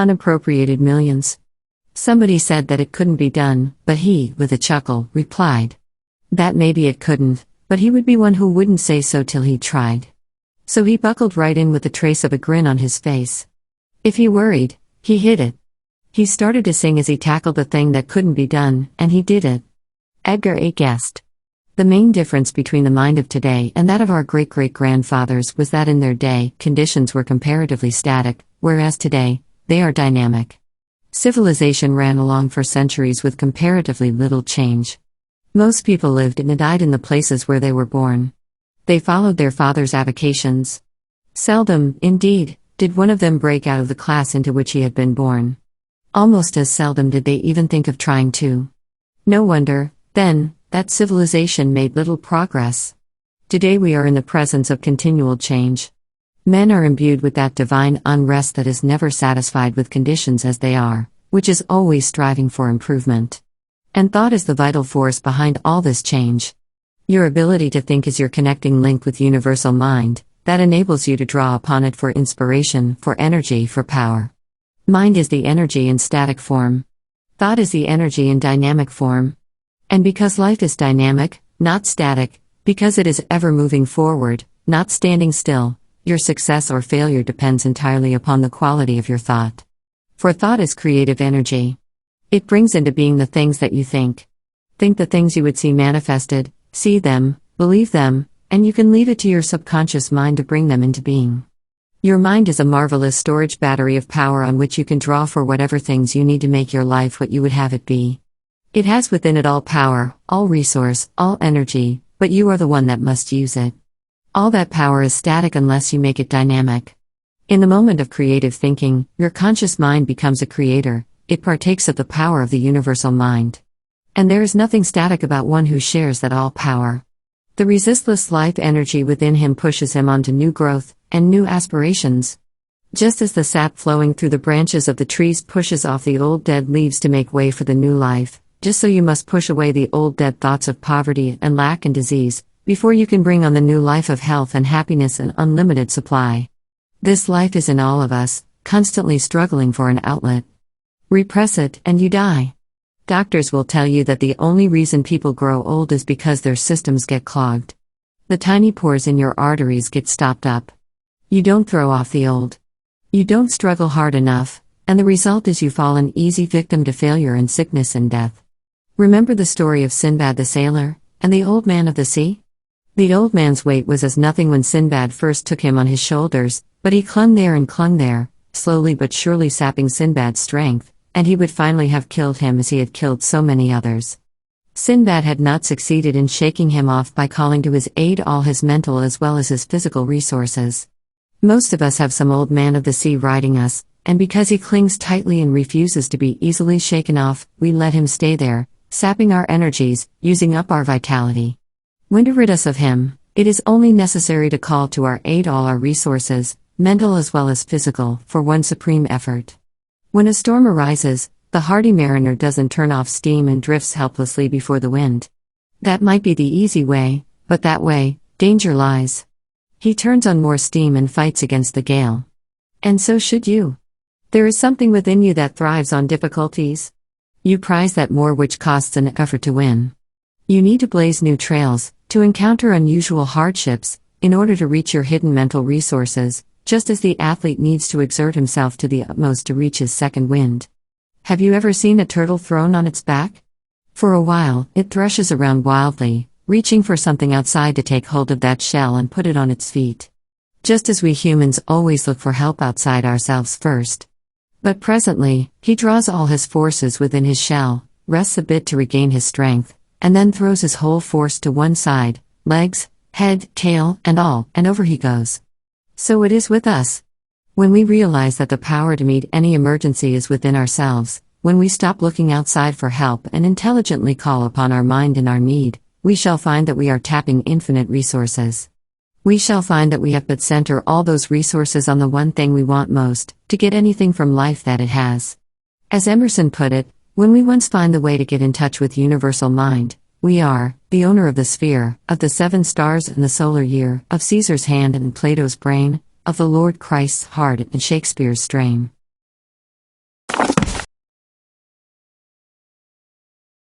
Unappropriated millions. Somebody said that it couldn't be done, but he, with a chuckle, replied that maybe it couldn't, but he would be one who wouldn't say so till he tried. So he buckled right in with a trace of a grin on his face. If he worried, he hid it. He started to sing as he tackled the thing that couldn't be done, and he did it. Edgar A. Guest. The main difference between the mind of today and that of our great-great-grandfathers was that in their day, conditions were comparatively static, whereas today, they are dynamic. Civilization ran along for centuries with comparatively little change. Most people lived and died in the places where they were born. They followed their fathers' avocations. Seldom, indeed, did one of them break out of the class into which he had been born. Almost as seldom did they even think of trying to. No wonder, then, that civilization made little progress. Today we are in the presence of continual change. Men are imbued with that divine unrest that is never satisfied with conditions as they are, which is always striving for improvement. And thought is the vital force behind all this change. Your ability to think is your connecting link with universal mind, that enables you to draw upon it for inspiration, for energy, for power. Mind is the energy in static form. Thought is the energy in dynamic form. And because life is dynamic, not static, because it is ever moving forward, not standing still, your success or failure depends entirely upon the quality of your thought. For thought is creative energy. It brings into being the things that you think. Think the things you would see manifested, see them, believe them, and you can leave it to your subconscious mind to bring them into being. Your mind is a marvelous storage battery of power on which you can draw for whatever things you need to make your life what you would have it be. It has within it all power, all resource, all energy, but you are the one that must use it. All that power is static unless you make it dynamic. In the moment of creative thinking, your conscious mind becomes a creator, it partakes of the power of the universal mind. And there is nothing static about one who shares that all power. The resistless life energy within him pushes him on to new growth, and new aspirations. Just as the sap flowing through the branches of the trees pushes off the old dead leaves to make way for the new life, just so you must push away the old dead thoughts of poverty and lack and disease, before you can bring on the new life of health and happiness and unlimited supply. This life is in all of us, constantly struggling for an outlet. Repress it, and you die. Doctors will tell you that the only reason people grow old is because their systems get clogged. The tiny pores in your arteries get stopped up. You don't throw off the old. You don't struggle hard enough, and the result is you fall an easy victim to failure and sickness and death. Remember the story of Sinbad the sailor, and the old man of the sea? The old man's weight was as nothing when Sinbad first took him on his shoulders, but he clung there, slowly but surely sapping Sinbad's strength, and he would finally have killed him as he had killed so many others. Sinbad had not succeeded in shaking him off by calling to his aid all his mental as well as his physical resources. Most of us have some old man of the sea riding us, and because he clings tightly and refuses to be easily shaken off, we let him stay there, sapping our energies, using up our vitality. When to rid us of him, it is only necessary to call to our aid all our resources, mental as well as physical, for one supreme effort. When a storm arises, the hardy mariner doesn't turn off steam and drifts helplessly before the wind. That might be the easy way, but that way, danger lies. He turns on more steam and fights against the gale. And so should you. There is something within you that thrives on difficulties. You prize that more which costs an effort to win. You need to blaze new trails, to encounter unusual hardships, in order to reach your hidden mental resources, just as the athlete needs to exert himself to the utmost to reach his second wind. Have you ever seen a turtle thrown on its back? For a while, it thrushes around wildly, reaching for something outside to take hold of that shell and put it on its feet. Just as we humans always look for help outside ourselves first. But presently, he draws all his forces within his shell, rests a bit to regain his strength, and then throws his whole force to one side, legs, head, tail, and all, and over he goes. So it is with us. When we realize that the power to meet any emergency is within ourselves, when we stop looking outside for help and intelligently call upon our mind in our need, we shall find that we are tapping infinite resources. We shall find that we have but center all those resources on the one thing we want most, to get anything from life that it has. As Emerson put it, when we once find the way to get in touch with universal mind, we are the owner of the sphere, of the 7 stars and the solar year, of Caesar's hand and Plato's brain, of the Lord Christ's heart and Shakespeare's strain.